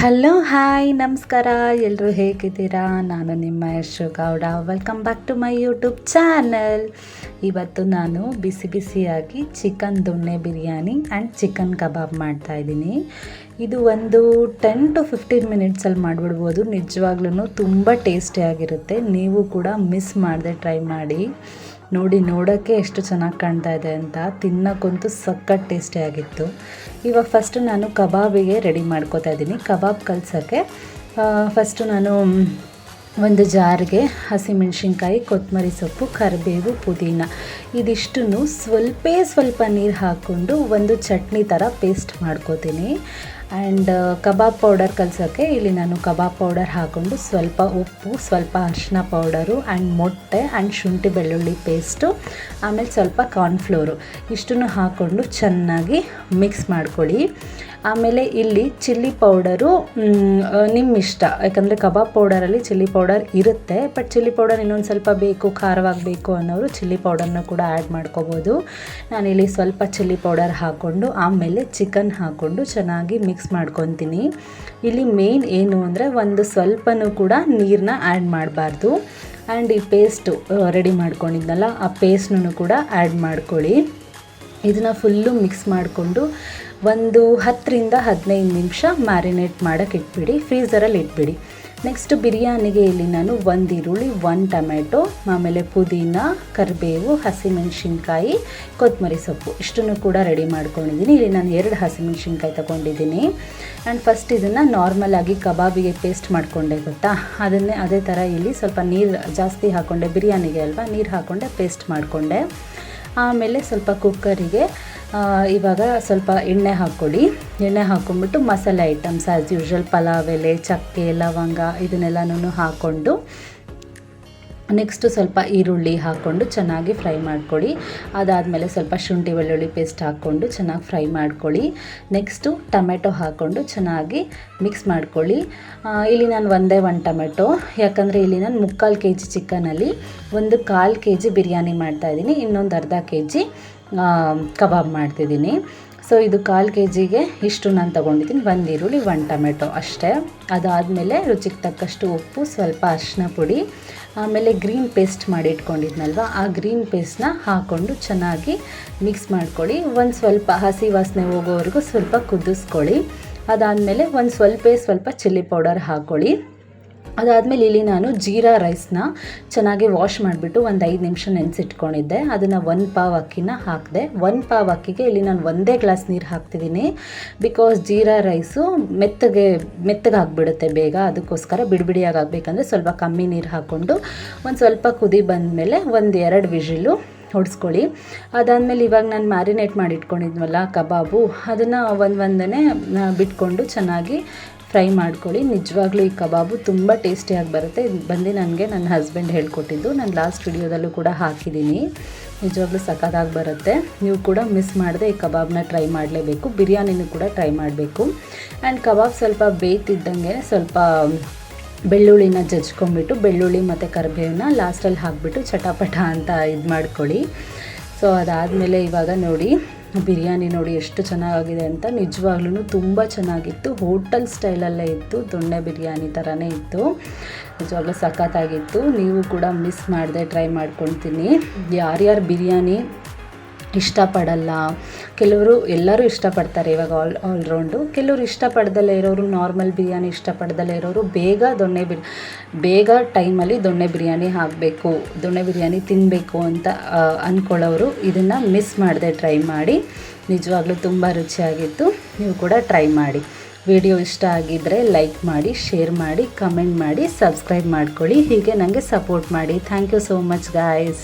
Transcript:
Hello hi ನಮಸ್ಕಾರ, ಎಲ್ಲರೂ ಹೇಗಿದ್ದೀರಾ? ನಾನು ನಿಮ್ಮ Yashu Gowda. Welcome back to my YouTube channel. ಇವತ್ತು ನಾನು ಬಿಸಿ ಬಿಸಿಯಾಗಿ ಚಿಕನ್ ದೊಣ್ಣೆ ಬಿರಿಯಾನಿ ಆ್ಯಂಡ್ ಚಿಕನ್ ಕಬಾಬ್ ಮಾಡ್ತಾಯಿದ್ದೀನಿ. ಇದು ಒಂದು 10 to 15 ಮಿನಿಟ್ಸಲ್ಲಿ ಮಾಡಿಬಿಡ್ಬೋದು. ನಿಜವಾಗ್ಲೂ ತುಂಬ ಟೇಸ್ಟಿಯಾಗಿರುತ್ತೆ. ನೀವು ಕೂಡ ಮಿಸ್ ಮಾಡದೆ ಟ್ರೈ ಮಾಡಿ ನೋಡಿ. ನೋಡೋಕ್ಕೆ ಎಷ್ಟು ಚೆನ್ನಾಗಿ ಕಾಣ್ತಾ ಇದೆ ಅಂತ, ತಿನ್ನೋಕ್ಕಂತೂ ಸಖತ್ ಟೇಸ್ಟಿಯಾಗಿತ್ತು. ಇವಾಗ ಫಸ್ಟು ನಾನು ಕಬಾಬಿಗೆ ರೆಡಿ ಮಾಡ್ಕೋತಾ ಇದ್ದೀನಿ. ಕಬಾಬ್ ಕಲ್ಸೋಕ್ಕೆ ಫಸ್ಟು ನಾನು ಒಂದು ಜಾರ್ಗೆ ಹಸಿಮೆಣ್ಸಿನ್ಕಾಯಿ, ಕೊತ್ತಂಬರಿ ಸೊಪ್ಪು, ಕರಿಬೇವು, ಪುದೀನ ಇದಿಷ್ಟನ್ನು ಸ್ವಲ್ಪ ನೀರು ಹಾಕ್ಕೊಂಡು ಒಂದು ಚಟ್ನಿ ಥರ ಪೇಸ್ಟ್ ಮಾಡ್ಕೋತೀನಿ. ಆ್ಯಂಡ್ ಕಬಾಬ್ ಪೌಡರ್ ಕಲ್ಸೋಕ್ಕೆ ಇಲ್ಲಿ ನಾನು ಕಬಾಬ್ ಪೌಡರ್ ಹಾಕ್ಕೊಂಡು ಸ್ವಲ್ಪ ಉಪ್ಪು, ಸ್ವಲ್ಪ ಅರಿಶಿನ ಪೌಡರು ಆ್ಯಂಡ್ ಮೊಟ್ಟೆ ಆ್ಯಂಡ್ ಶುಂಠಿ ಬೆಳ್ಳುಳ್ಳಿ ಪೇಸ್ಟು, ಆಮೇಲೆ ಸ್ವಲ್ಪ ಕಾರ್ನ್ಫ್ಲೋರು ಇಷ್ಟನ್ನು ಹಾಕ್ಕೊಂಡು ಚೆನ್ನಾಗಿ ಮಿಕ್ಸ್ ಮಾಡ್ಕೊಳ್ಳಿ. ಆಮೇಲೆ ಇಲ್ಲಿ ಚಿಲ್ಲಿ ಪೌಡರು ನಿಮ್ಮ ಇಷ್ಟ, ಯಾಕಂದರೆ ಕಬಾಬ್ ಪೌಡರಲ್ಲಿ ಚಿಲ್ಲಿ ಪೌಡರ್ ಇರುತ್ತೆ. ಬಟ್ ಚಿಲ್ಲಿ ಪೌಡರ್ ಇನ್ನೊಂದು ಸ್ವಲ್ಪ ಬೇಕು, ಖಾರವಾಗಬೇಕು ಅನ್ನೋರು ಚಿಲ್ಲಿ ಪೌಡರ್ನ ಕೂಡ ಆ್ಯಡ್ ಮಾಡ್ಕೋಬೋದು. ನಾನಿಲ್ಲಿ ಸ್ವಲ್ಪ ಚಿಲ್ಲಿ ಪೌಡರ್ ಹಾಕ್ಕೊಂಡು ಆಮೇಲೆ ಚಿಕನ್ ಹಾಕ್ಕೊಂಡು ಚೆನ್ನಾಗಿ ಮಿಕ್ಸ್ ಮಾಡ್ಕೊತೀನಿ. ಇಲ್ಲಿ ಮೇನ್ ಏನು ಅಂದರೆ ಒಂದು ಸ್ವಲ್ಪನೂ ಕೂಡ ನೀರನ್ನ ಆ್ಯಡ್ ಮಾಡಬಾರ್ದು. ಆ್ಯಂಡ್ ಈ ಪೇಸ್ಟು ರೆಡಿ ಮಾಡ್ಕೊಂಡಿದ್ನಲ್ಲ, ಆ ಪೇಸ್ಟನ್ನು ಕೂಡ ಆ್ಯಡ್ ಮಾಡ್ಕೊಳ್ಳಿ. ಇದನ್ನು ಫುಲ್ಲು ಮಿಕ್ಸ್ ಮಾಡಿಕೊಂಡು ಒಂದು 10ರಿಂದ 15 ನಿಮಿಷ ಮ್ಯಾರಿನೇಟ್ ಮಾಡೋಕ್ಕೆ ಇಟ್ಬಿಡಿ, ಫ್ರೀಝರಲ್ಲಿ ಇಟ್ಬಿಡಿ. ನೆಕ್ಸ್ಟ್ ಬಿರಿಯಾನಿಗೆ ಇಲ್ಲಿ ನಾನು 1 ಈರುಳ್ಳಿ, 1 ಟೊಮೆಟೊ, ಆಮೇಲೆ ಪುದೀನ, ಕರಿಬೇವು, ಹಸಿಮೆಣ್ಸಿನ್ಕಾಯಿ, ಕೊತ್ತಂಬರಿ ಸೊಪ್ಪು ಇಷ್ಟನ್ನು ಕೂಡ ರೆಡಿ ಮಾಡ್ಕೊಂಡಿದ್ದೀನಿ. ಇಲ್ಲಿ ನಾನು 2 ಹಸಿಮೆಣ್ಸಿನ್ಕಾಯಿ ತೊಗೊಂಡಿದ್ದೀನಿ. ಆ್ಯಂಡ್ ಫಸ್ಟ್ ಇದನ್ನು ನಾರ್ಮಲಾಗಿ ಕಬಾಬಿಗೆ ಪೇಸ್ಟ್ ಮಾಡಿಕೊಂಡೆ ಗೊತ್ತಾ, ಅದೇ ಥರ ಇಲ್ಲಿ ಸ್ವಲ್ಪ ನೀರು ಜಾಸ್ತಿ ಹಾಕ್ಕೊಂಡೆ, ಬಿರಿಯಾನಿಗೆ ಅಲ್ವಾ, ನೀರು ಹಾಕ್ಕೊಂಡೆ ಪೇಸ್ಟ್ ಮಾಡಿಕೊಂಡೆ. ಆಮೇಲೆ ಸ್ವಲ್ಪ ಕುಕ್ಕರಿಗೆ ಇವಾಗ ಸ್ವಲ್ಪ ಎಣ್ಣೆ ಹಾಕ್ಕೊಳ್ಳಿ. ಎಣ್ಣೆ ಹಾಕ್ಕೊಂಬಿಟ್ಟು ಮಸಾಲೆ ಐಟಮ್ಸ್ ಆ್ಯಸ್ ಯೂಶ್ವಲ್ ಪಲಾವ್ ಎಲೆ, ಚಕ್ಕೆ, ಲವಂಗ ಇದನ್ನೆಲ್ಲನೂ ಹಾಕ್ಕೊಂಡು ನೆಕ್ಸ್ಟು ಸ್ವಲ್ಪ ಈರುಳ್ಳಿ ಹಾಕ್ಕೊಂಡು ಚೆನ್ನಾಗಿ ಫ್ರೈ ಮಾಡ್ಕೊಳ್ಳಿ. ಅದಾದಮೇಲೆ ಸ್ವಲ್ಪ ಶುಂಠಿ ಬೆಳ್ಳುಳ್ಳಿ ಪೇಸ್ಟ್ ಹಾಕ್ಕೊಂಡು ಚೆನ್ನಾಗಿ ಫ್ರೈ ಮಾಡ್ಕೊಳ್ಳಿ. ನೆಕ್ಸ್ಟು ಟೊಮೆಟೊ ಹಾಕ್ಕೊಂಡು ಚೆನ್ನಾಗಿ ಮಿಕ್ಸ್ ಮಾಡ್ಕೊಳ್ಳಿ. ಇಲ್ಲಿ ನಾನು ಒಂದೇ 1 ಟೊಮೆಟೊ, ಯಾಕಂದರೆ ಇಲ್ಲಿ ನಾನು 3/4 kg ಚಿಕನಲ್ಲಿ 1/4 kg ಬಿರಿಯಾನಿ ಮಾಡ್ತಾಯಿದ್ದೀನಿ, ಇನ್ನೊಂದು ಅರ್ಧ kg ಕಬಾಬ್ ಮಾಡ್ತಿದ್ದೀನಿ. ಸೊ ಇದು 1/4 kgಗೆ ಇಷ್ಟು ನಾನು ತೊಗೊಂಡಿದ್ದೀನಿ. 1 ಈರುಳ್ಳಿ, 1 ಟೊಮೆಟೊ ಅಷ್ಟೇ. ಅದಾದಮೇಲೆ ರುಚಿಗೆ ತಕ್ಕಷ್ಟು ಉಪ್ಪು, ಸ್ವಲ್ಪ ಅರಿಶಿನ ಪುಡಿ, ಆಮೇಲೆ ಗ್ರೀನ್ ಪೇಸ್ಟ್ ಮಾಡಿ ಇಟ್ಕೊಂಡಿದ್ನಲ್ವ, ಆ ಗ್ರೀನ್ ಪೇಸ್ಟ್ನ ಹಾಕ್ಕೊಂಡು ಚೆನ್ನಾಗಿ ಮಿಕ್ಸ್ ಮಾಡ್ಕೊಳ್ಳಿ. ಒಂದು ಸ್ವಲ್ಪ ಹಸಿ ವಾಸನೆ ಹೋಗೋವರೆಗೂ ಸ್ವಲ್ಪ ಕುದಿಸ್ಕೊಳ್ಳಿ. ಅದಾದಮೇಲೆ ಒಂದು ಸ್ವಲ್ಪ ಚಿಲ್ಲಿ ಪೌಡರ್ ಹಾಕ್ಕೊಳ್ಳಿ. ಅದಾದಮೇಲೆ ಇಲ್ಲಿ ನಾನು ಜೀರಾ ರೈಸ್ನ ಚೆನ್ನಾಗಿ ವಾಶ್ ಮಾಡಿಬಿಟ್ಟು ಒಂದು 5 ನಿಮಿಷ ನೆನೆಸಿಟ್ಕೊಂಡಿದ್ದೆ. ಅದನ್ನು 1 ಪಾವ್ ಅಕ್ಕಿನ ಹಾಕಿದೆ. 1 ಪಾವ್ ಅಕ್ಕಿಗೆ ಇಲ್ಲಿ ನಾನು 1 ಗ್ಲಾಸ್ ನೀರು ಹಾಕ್ತಿದ್ದೀನಿ. ಬಿಕಾಸ್ ಜೀರಾ ರೈಸು ಮೆತ್ತಗೆ ಆಗಿಬಿಡುತ್ತೆ ಬೇಗ, ಅದಕ್ಕೋಸ್ಕರ ಬಿಡಿಯಾಗಿ ಆಗಬೇಕಂದ್ರೆ ಸ್ವಲ್ಪ ಕಮ್ಮಿ ನೀರು ಹಾಕ್ಕೊಂಡು ಒಂದು ಸ್ವಲ್ಪ ಕುದಿ ಬಂದಮೇಲೆ 1-2 ವಿಷಿಲು ಹೊಡಿಸ್ಕೊಳ್ಳಿ. ಅದಾದಮೇಲೆ ಇವಾಗ ನಾನು ಮ್ಯಾರಿನೇಟ್ ಮಾಡಿ ಇಟ್ಕೊಂಡಿದ್ವಲ್ಲ ಕಬಾಬು, ಅದನ್ನು ಒಂದೊಂದೇ ಬಿಟ್ಕೊಂಡು ಚೆನ್ನಾಗಿ ಫ್ರೈ ಮಾಡ್ಕೊಳ್ಳಿ. ನಿಜವಾಗ್ಲೂ ಈ ಕಬಾಬು ತುಂಬ ಟೇಸ್ಟಿಯಾಗಿ ಬರುತ್ತೆ. ಇದು ಬಂದು ನನಗೆ ನನ್ನ ಹಸ್ಬೆಂಡ್ ಹೇಳ್ಕೊಟ್ಟಿದ್ದು, ನಾನು ಲಾಸ್ಟ್ ವಿಡಿಯೋದಲ್ಲೂ ಕೂಡ ಹಾಕಿದ್ದೀನಿ. ನಿಜವಾಗ್ಲೂ ಸಖತ್ತಾಗಿ ಬರುತ್ತೆ. ನೀವು ಕೂಡ ಮಿಸ್ ಮಾಡದೆ ಈ ಕಬಾಬ್ನ ಟ್ರೈ ಮಾಡಲೇಬೇಕು. ಬಿರಿಯಾನಿನೂ ಕೂಡ ಟ್ರೈ ಮಾಡಬೇಕು. ಆ್ಯಂಡ್ ಕಬಾಬ್ ಸ್ವಲ್ಪ ಬೇಯ್ತಿದ್ದಂಗೆ ಸ್ವಲ್ಪ ಬೆಳ್ಳುಳ್ಳಿನ ಜಜ್ಕೊಂಬಿಟ್ಟು, ಬೆಳ್ಳುಳ್ಳಿ ಮತ್ತು ಕರಿಬೇವನ್ನ ಲಾಸ್ಟಲ್ಲಿ ಹಾಕಿಬಿಟ್ಟು ಚಟಾಪಟ ಅಂತ ಇದು ಮಾಡ್ಕೊಳ್ಳಿ. ಸೊ ಅದಾದಮೇಲೆ ಇವಾಗ ನೋಡಿ ಬಿರಿಯಾನಿ ನೋಡಿ ಎಷ್ಟು ಚೆನ್ನಾಗಿದೆ ಅಂತ. ನಿಜವಾಗ್ಲೂ ತುಂಬ ಚೆನ್ನಾಗಿತ್ತು. ಹೋಟೆಲ್ ಸ್ಟೈಲಲ್ಲೇ ಇತ್ತು, ದೊಣ್ಣೆ ಬಿರಿಯಾನಿ ಥರನೇ ಇತ್ತು. ನಿಜವಾಗ್ಲೂ ಸಖತ್ತಾಗಿತ್ತು. ನೀವು ಕೂಡ ಮಿಸ್ ಮಾಡದೆ ಟ್ರೈ ಮಾಡ್ಕೊಳ್ತೀನಿ. ಯಾರ್ಯಾರು ಬಿರಿಯಾನಿ ಇಷ್ಟಪಡಲ್ಲ, ಕೆಲವರು ಎಲ್ಲರೂ ಇಷ್ಟಪಡ್ತಾರೆ ಇವಾಗ ಆಲ್ರೌಂಡು. ಕೆಲವರು ಇಷ್ಟಪಡ್ದಲ್ಲೇ ಇರೋರು, ನಾರ್ಮಲ್ ಬಿರಿಯಾನಿ ಇಷ್ಟಪಡ್ದಲ್ಲೇ ಇರೋರು ಬೇಗ ಟೈಮಲ್ಲಿ ದೊಣ್ಣೆ ಬಿರಿಯಾನಿ ಹಾಕಬೇಕು, ದೊಣ್ಣೆ ಬಿರಿಯಾನಿ ತಿನ್ನಬೇಕು ಅಂತ ಅಂದ್ಕೊಳ್ಳೋರು ಇದನ್ನು ಮಿಸ್ ಮಾಡದೆ ಟ್ರೈ ಮಾಡಿ. ನಿಜವಾಗ್ಲೂ ತುಂಬ ರುಚಿಯಾಗಿತ್ತು. ನೀವು ಕೂಡ ಟ್ರೈ ಮಾಡಿ. ವಿಡಿಯೋ ಇಷ್ಟ ಆಗಿದ್ದರೆ ಲೈಕ್ ಮಾಡಿ, ಶೇರ್ ಮಾಡಿ, ಕಮೆಂಟ್ ಮಾಡಿ, ಸಬ್ಸ್ಕ್ರೈಬ್ ಮಾಡ್ಕೊಳ್ಳಿ. ಹೀಗೆ ನನಗೆ ಸಪೋರ್ಟ್ ಮಾಡಿ. Thank you so much guys.